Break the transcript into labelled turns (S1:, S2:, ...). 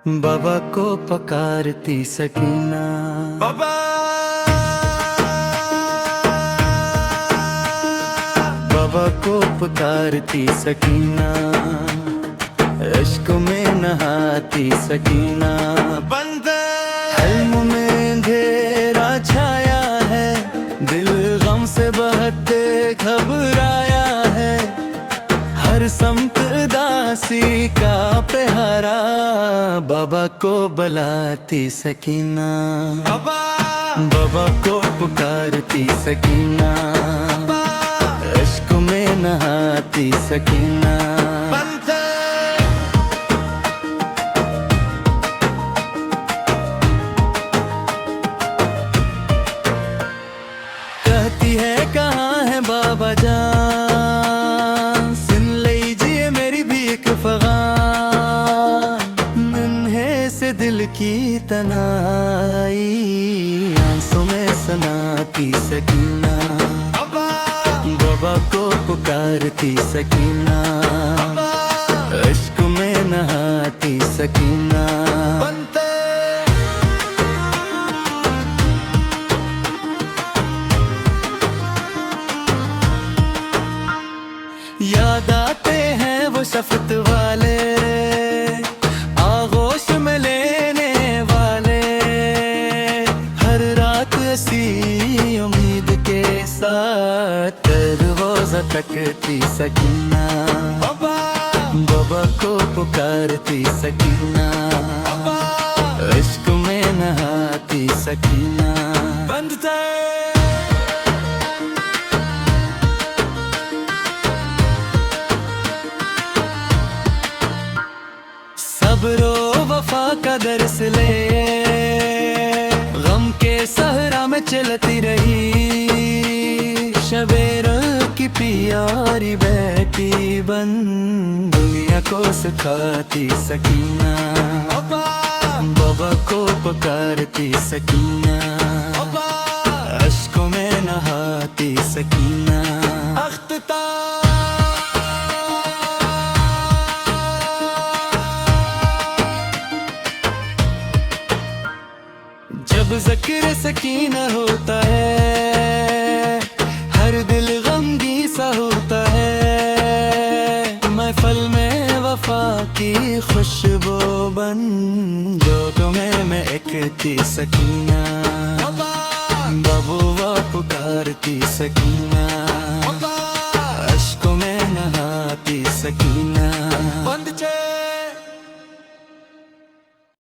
S1: बाबा को पुकारती सकीना।
S2: बाबा
S1: बाबा को पुकारती सकीना, इश्क में नहाती सकीना।
S2: बंद
S1: इल्म में अंधेरा छाया है, दिल गम से बहते घबराया है। हर समत दासी का पहरा, बाबा को बुलाती सकीना।
S2: बाबा
S1: बाबा को पुकारती सकीना, इश्क में नहाती सकीना।
S2: बंद
S1: कहती है कहाँ है बाबा जान, सुन लीजिए मेरी भी एक फगान। नन्हे से दिल की तनाई, आंसू में सनाती सकीना।
S2: बाबा
S1: बाबा को पुकारती सकीना, इश्क में नहाती सकीना।
S2: बंद
S1: याद आते हैं वो शफत वाले, आगोश में लेने वाले। हर रात ऐसी उम्मीद के साथ रोज़ा तकती सकीना।
S2: बाबा
S1: बाबा को पुकारती सकीना, इश्क में नहाती सकीना।
S2: बंद
S1: सब्रो वफा का दर्स ले, गम के सहरा में चलती रही। शबेर की प्यारी बैठी बन, दुनिया को सिखाती सकीना। बाबा को पुकारती सकीना, अश्कों में नहाती सकीना।
S2: अख्ता
S1: जब ज़िक्र सकीना होता है, हर दिल गमगी सा होता है। महफिल में वफा की खुशबू बन, जो तुम्हें मैं एक थी सकीना। बाबा पुकारती सकीना, अश्कों में नहाती सकीना।